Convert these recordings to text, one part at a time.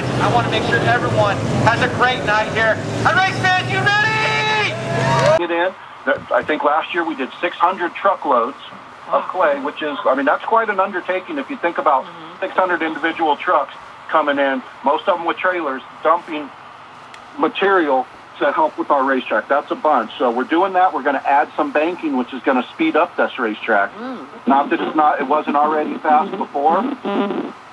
fans. I want to make sure everyone has a great night here. And race fans, you ready? Get in. I think last year we did 600 truckloads of clay, which is, I mean, that's quite an undertaking if you think about 600 individual trucks coming in, most of them with trailers, dumping material to help with our racetrack. That's a bunch. So we're doing that. We're going to add some banking, which is going to speed up this racetrack. Not that it wasn't already fast before,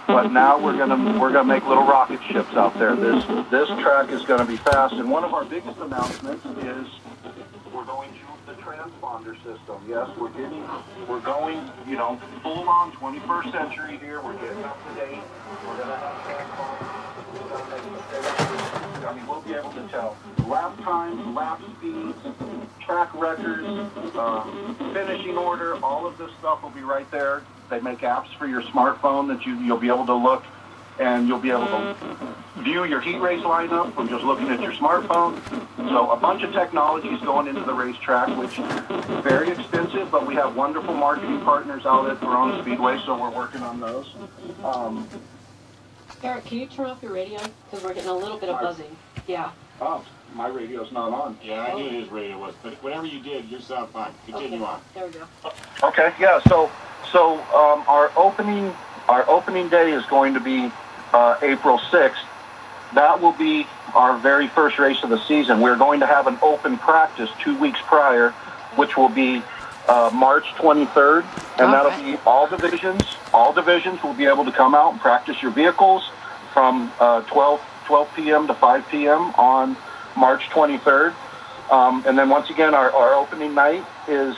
but now we're gonna make little rocket ships out there. This track is going to be fast. And one of our biggest announcements is we're going to the transponder system. Yes, we're going, you know, full on 21st century here. We're getting up to date. We're going to have I mean, we'll be able to tell lap times, lap speeds, track records, finishing order, all of this stuff will be right there. They make apps for your smartphone that you'll be able to look, and you'll be able to view your heat race lineup from just looking at your smartphone. So a bunch of technologies going into the racetrack, which is very expensive, but we have wonderful marketing partners out at Verona Speedway, so we're working on those. Eric, can you turn off your radio? Because we're getting a little bit of buzzing. Yeah. Oh, my radio's not on. Yeah, I knew his radio was, but whatever you did, you sound fine. Continue on. There we go. Okay, yeah, so our opening day is going to be April 6th. That will be our very first race of the season. We're going to have an open practice 2 weeks prior, which will be March 23rd, and that'll be all divisions. All divisions will be able to come out and practice your vehicles from 12 p.m. to 5 p.m. on March 23rd. And then once again, our opening night is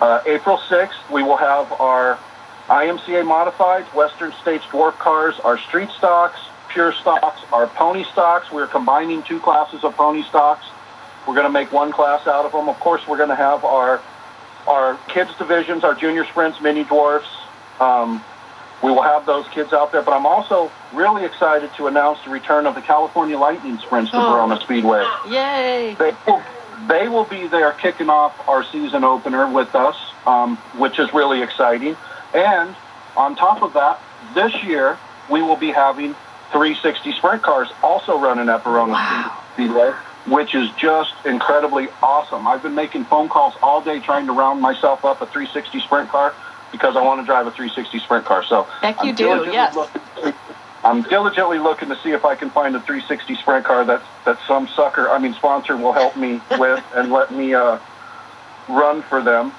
April 6th. We will have our IMCA modifieds, Western States dwarf cars, our street stocks, pure stocks, our pony stocks. We're combining two classes of pony stocks. We're going to make one class out of them. Of course, we're going to have our kids divisions, our junior sprints, mini dwarfs. We will have those kids out there, but I'm also really excited to announce the return of the California Lightning Sprints to Barona Speedway. Yay! They will be there kicking off our season opener with us, which is really exciting. And on top of that, this year we will be having 360 sprint cars also running at Barona Speedway, which is just incredibly awesome. I've been making phone calls all day trying to round myself up a 360 sprint car because I want to drive a 360 sprint car. So heck, you do, yes. I'm diligently looking to see if I can find a 360 sprint car that some sponsor will help me with and let me run for them.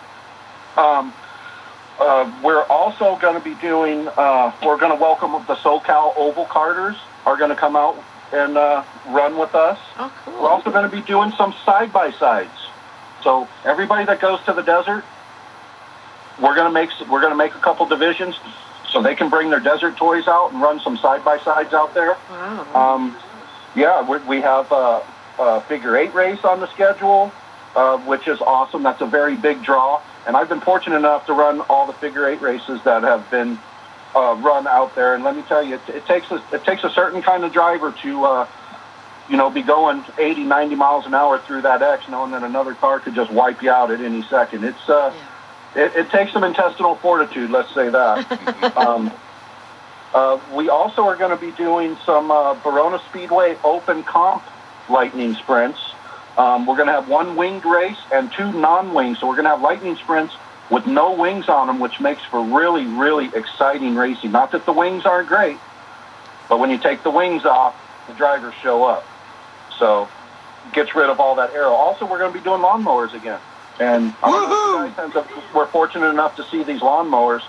We're also going to be doing, we're going to welcome the SoCal Oval Carters are going to come out and run with us. Oh, cool. We're also going to be doing some side-by-sides. So everybody that goes to the desert, we're going to make a couple divisions so they can bring their desert toys out and run some side-by-sides out there. Wow. We have a figure 8 race on the schedule, which is awesome. That's a very big draw. And I've been fortunate enough to run all the figure 8 races that have been run out there. And let me tell you, it takes a certain kind of driver to, be going 80, 90 miles an hour through that X, knowing that another car could just wipe you out at any second. It's it takes some intestinal fortitude, let's say that. We also are going to be doing some Barona Speedway open comp lightning sprints. We're going to have one winged race and two non-winged. So we're going to have lightning sprints with no wings on them, which makes for really, really exciting racing. Not that the wings aren't great, but when you take the wings off, the drivers show up. So it gets rid of all that aero. Also, we're going to be doing lawnmowers again. And we're fortunate enough to see these lawnmowers.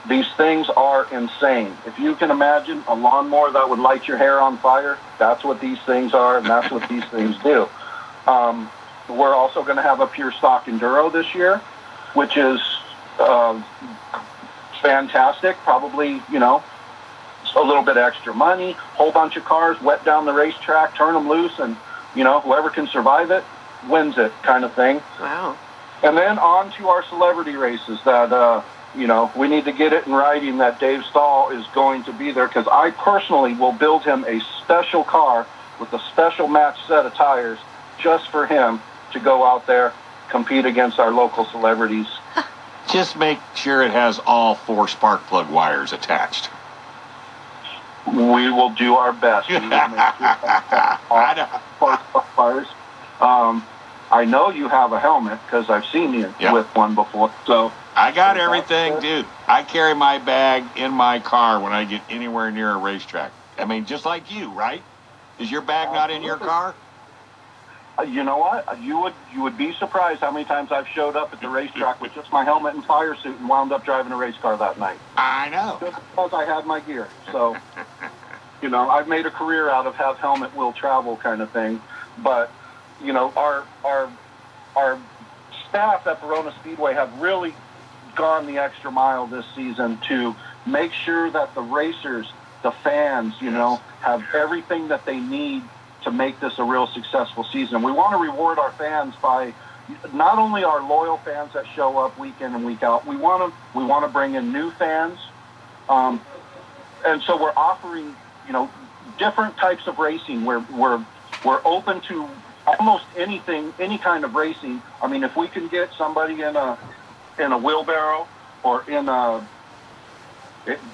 These things are insane. If you can imagine a lawnmower that would light your hair on fire, that's what these things are, and that's what these things do. We're also going to have a pure stock Enduro this year, which is fantastic. Probably, a little bit extra money, whole bunch of cars, wet down the racetrack, turn them loose, and, whoever can survive it wins it kind of thing. Wow. And then on to our celebrity races that, we need to get it in writing that Dave Stahl is going to be there, because I personally will build him a special car with a special match set of tires just for him to go out there, compete against our local celebrities. Just make sure it has all 4 spark plug wires attached. We will do our best. We will make sure fires. I know you have a helmet because I've seen you with one before. So I got everything, dude. I carry my bag in my car when I get anywhere near a racetrack. I mean, just like you, right? Is your bag not in your car? You know what? You would be surprised how many times I've showed up at the racetrack with just my helmet and fire suit and wound up driving a race car that night. I know. Just because I had my gear. So, you know, I've made a career out of have helmet will travel kind of thing. But, you know, our staff at Verona Speedway have really gone the extra mile this season to make sure that the racers, the fans, you know, have everything that they need to make this a real successful season. We want to reward our fans by not only our loyal fans that show up week in and week out. We want to bring in new fans, and so we're offering, you know, different types of racing. We're open to almost anything, any kind of racing. I mean, if we can get somebody in a wheelbarrow or in a,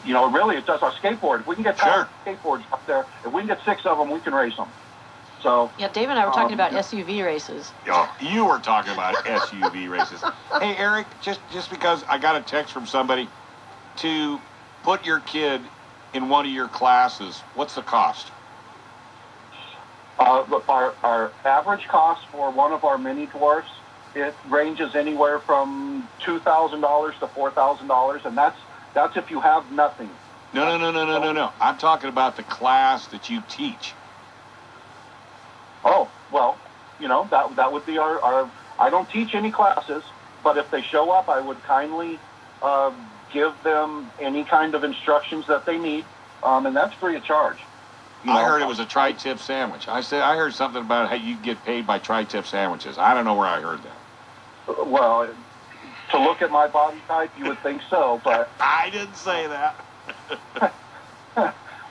you know, really it's just our skateboard. If we can get skateboards up there, if we can get 6 of them, we can race them. So yeah, Dave and I were talking about SUV races. Oh, you were talking about SUV races. Hey, Eric, just because I got a text from somebody to put your kid in one of your classes, what's the cost? Look, our average cost for one of our mini dwarfs, it ranges anywhere from $2,000 to $4,000, and that's if you have nothing. No. I'm talking about the class that you teach. Oh, well, you know, that would be our I don't teach any classes, but if they show up, I would kindly give them any kind of instructions that they need, and that's free of charge. I heard it was a tri-tip sandwich. I heard something about how you get paid by tri-tip sandwiches. I don't know where I heard that. Well, to look at my body type, you would think so, but I didn't say that.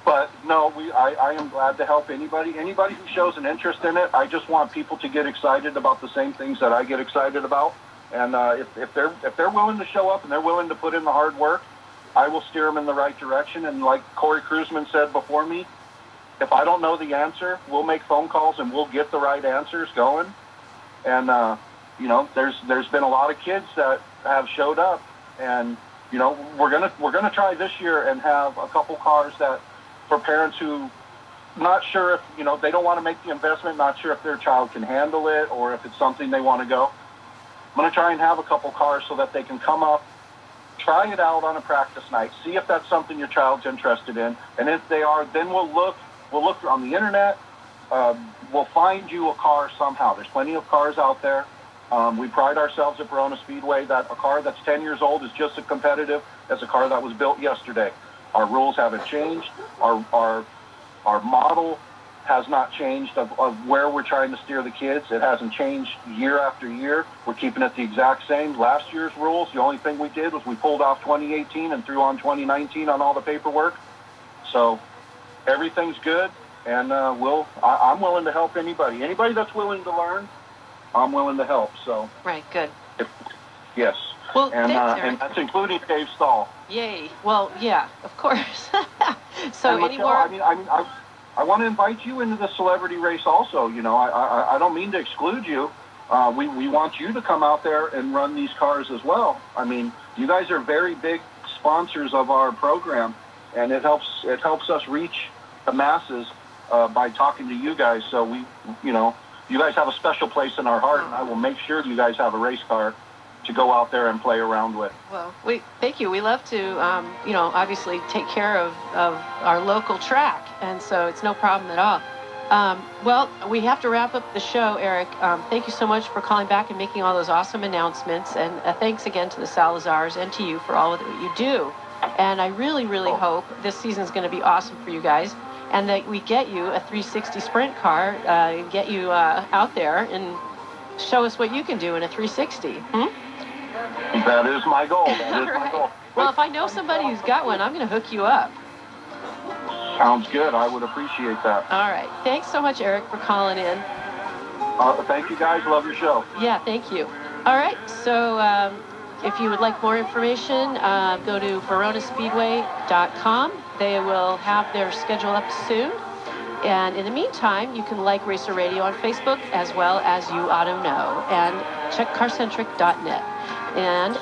But no, I am glad to help anybody who shows an interest in it. I just want people to get excited about the same things that I get excited about. And if they're willing to show up and they're willing to put in the hard work, I will steer them in the right direction. And like Corey Cruzman said before me, if I don't know the answer, we'll make phone calls and we'll get the right answers going. And you know, there's been a lot of kids that have showed up, and you know, we're gonna try this year and have a couple cars that, for parents who not sure if, you know, they don't want to make the investment, not sure if their child can handle it or if it's something they want to go. I'm going to try and have a couple cars so that they can come up, try it out on a practice night, see if that's something your child's interested in, and if they are, then we'll look on the internet. We'll find you a car somehow. There's plenty of cars out there. We pride ourselves at Barona Speedway that a car that's 10 years old is just as competitive as a car that was built yesterday. Our rules haven't changed. Our model has not changed of where we're trying to steer the kids. It hasn't changed year after year. We're keeping it the exact same. Last year's rules, the only thing we did was we pulled off 2018 and threw on 2019 on all the paperwork. So everything's good, and I'm willing to help anybody. Anybody that's willing to learn, I'm willing to help. So right, good. Yes. Well, and thanks, Eric. and that's including Dave Stahl. Yay. Well, yeah, of course. So and anymore? I want to invite you into the celebrity race also. You know, I don't mean to exclude you. We want you to come out there and run these cars as well. I mean, you guys are very big sponsors of our program, and it helps us reach the masses by talking to you guys. So you guys have a special place in our heart, and I will make sure you guys have a race car to go out there and play around with. Well, thank you. We love to, obviously take care of our local track, and so it's no problem at all. Well, we have to wrap up the show, Eric. Thank you so much for calling back and making all those awesome announcements, and thanks again to the Salazars and to you for all of what you do. And I really, really hope this season is going to be awesome for you guys, and that we get you a 360 sprint car, get you out there and show us what you can do in a 360. That is my goal. My goal. Well, if I know somebody who's got one, I'm going to hook you up. Sounds good. I would appreciate that. All right. Thanks so much, Eric, for calling in. Thank you, guys. Love your show. Yeah, thank you. All right. So if you would like more information, go to baronaspeedway.com. They will have their schedule up soon. And in the meantime, you can like Racer Radio on Facebook as well as You Auto Know, and check carcentric.net. And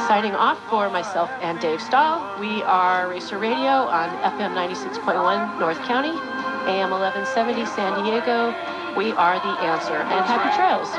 signing off for myself and Dave Stahl, we are Racer Radio on FM 96.1 North County, AM 1170 San Diego. We are the answer. And happy trails.